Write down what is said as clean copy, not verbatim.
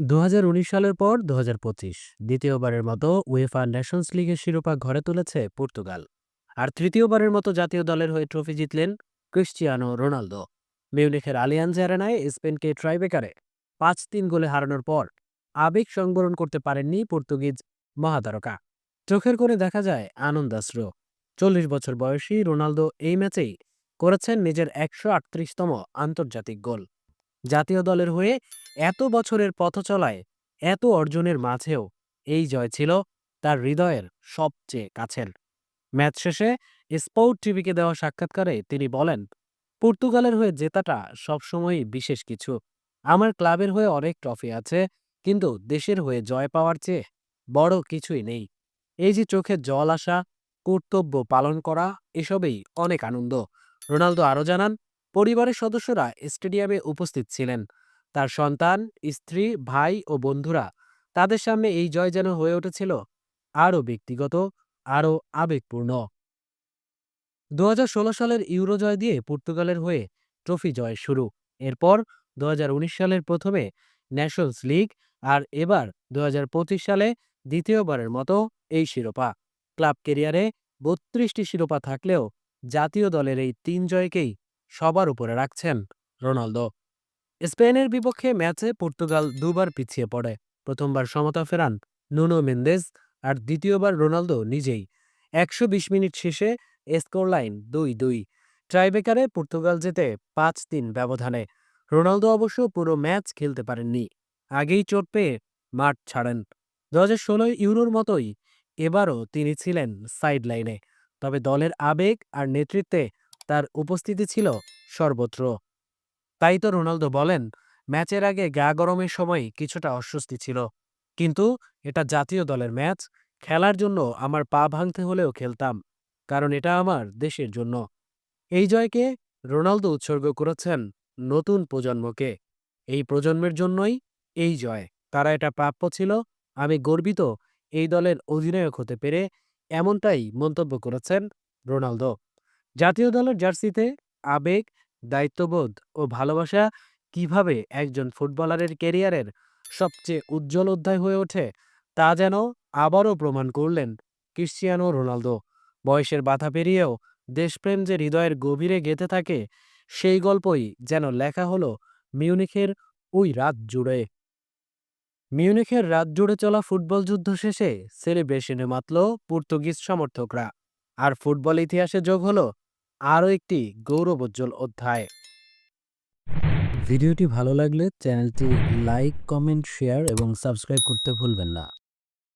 ২০১৯ সালের পর ২০২৫ দ্বিতীয়বারের মতো উয়েফা নেশনস লিগের শিরোপা ঘরে তুলেছে পর্তুগাল। আর তৃতীয়বারের মতো জাতীয় দলের হয়ে ট্রফি জিতলেন ক্রিশ্চিয়ানো রোনালদো। মিউনিখের আলিয়াঞ্জ অ্যারেনায় স্পেনকে ট্রাইবেকারে ৫-৩ গোলে হারানোর পর আবেগ সংবরণ করতে পারেননি পর্তুগিজ মহাতারকা। চোখের কোণে দেখা যায় আনন্দাশ্রু। ৪০ বছর বয়সী রোনালদো এই ম্যাচেই করেছেন নিজের ১৩৮তম আন্তর্জাতিক গোল। জাতীয় দলের হয়ে এত বছরের পথ চলায় এত অর্জনের মাঝেও এই জয় ছিল তার হৃদয়ের সবচেয়ে কাছের। ম্যাচ শেষে স্পোর্ট টিভিকে দেওয়া সাক্ষাৎকারে তিনি বলেন, পর্তুগালের হয়ে জেতাটা সবসময়ই বিশেষ কিছু। আমার ক্লাবের হয়ে অনেক ট্রফি আছে, কিন্তু দেশের হয়ে জয় পাওয়ার চেয়ে বড় কিছুই নেই। এই যে চোখে জল আসা, কর্তব্য পালন করা, এসবেই অনেক আনন্দ। রোনালদো আরও জানান, পরিবারের সদস্যরা স্টেডিয়ামে উপস্থিত ছিলেন। তার সন্তান, স্ত্রী, ভাই ও বন্ধুরা, তাদের সামনে এই জয় যেন হয়ে উঠেছিল আরও ব্যক্তিগত, আরও আবেগপূর্ণ। ২০১৬ সালের ইউরো জয় দিয়ে পর্তুগালের হয়ে ট্রফি জয়ের শুরু। এরপর ২০১৯ সালের প্রথমে ন্যাশনস লিগ, আর এবার ২০২৫ সালে দ্বিতীয়বারের মতো এই শিরোপা। ক্লাব ক্যারিয়ারে ৩২টি শিরোপা থাকলেও জাতীয় দলের এই ৩ জয়কেই সবার উপরে রাখছেন রোনালদো। স্পেনের বিপক্ষে ম্যাচে পর্তুগাল দুবার পিছিয়ে পড়ে। প্রথমবার সমতা ফেরান নুনো মেন্দেস, আর দ্বিতীয়বার রোনালদো নিজেই। ১২০ মিনিট শেষে স্কোরলাইন ২-২। ট্রাইবেকারে পর্তুগাল জেতে ৫-৩ ব্যবধানে। রোনালদো অবশ্য পুরো ম্যাচ খেলতে পারেননি, আগেই চোট পেয়ে মাঠ ছাড়েন। ২০১৬ ইউরোর মতোই এবারও তিনি ছিলেন সাইড লাইনে, তবে দলের আবেগ আর নেতৃত্বে তার উপস্থিতি ছিল সর্বত্র। তাই তো রোনালদো বলেন, ম্যাচের আগে গা গরমের সময় কিছুটা অস্বস্তি ছিল, কিন্তু এটা জাতীয় দলের ম্যাচ। খেলার জন্য আমার পা ভাঙতে হলেও খেলতাম, কারণ এটা আমার দেশের জন্য। এই জয়কে রোনালদো উৎসর্গ করেছেন নতুন প্রজন্মকে। এই প্রজন্মের জন্যই এই জয়, তারা এটা প্রাপ্য ছিল। আমি গর্বিত এই দলের অধিনায়ক হতে পেরে, এমনটাই মন্তব্য করেছেন রোনালদো। জাতীয় দলের জার্সিতে আবেগ, দায়িত্ববোধ ও ভালোবাসা কিভাবে একজন ফুটবলারের ক্যারিয়ারের সবচেয়ে উজ্জ্বল অধ্যায় হয়ে ওঠে, তা যেন আবারও প্রমাণ করলেন ক্রিশ্চিয়ানো রোনালদো। বয়সের বাধা পেরিয়েও দেশপ্রেম যে হৃদয়ের গভীরে গেঁথে থাকে, সেই গল্পই যেন লেখা হলো মিউনিখের ওই রাত জুড়ে। মিউনিখের রাত জুড়ে চলা ফুটবল যুদ্ধ শেষে সেলিব্রেশনে মাতল পর্তুগিজ সমর্থকরা। আর ফুটবল ইতিহাসে যোগ হলো আরও একটি গৌরবোজ্জ্বল অধ্যায়। ভিডিওটি ভালো লাগলে চ্যানেলটি লাইক, কমেন্ট, শেয়ার এবং সাবস্ক্রাইব করতে ভুলবেন না।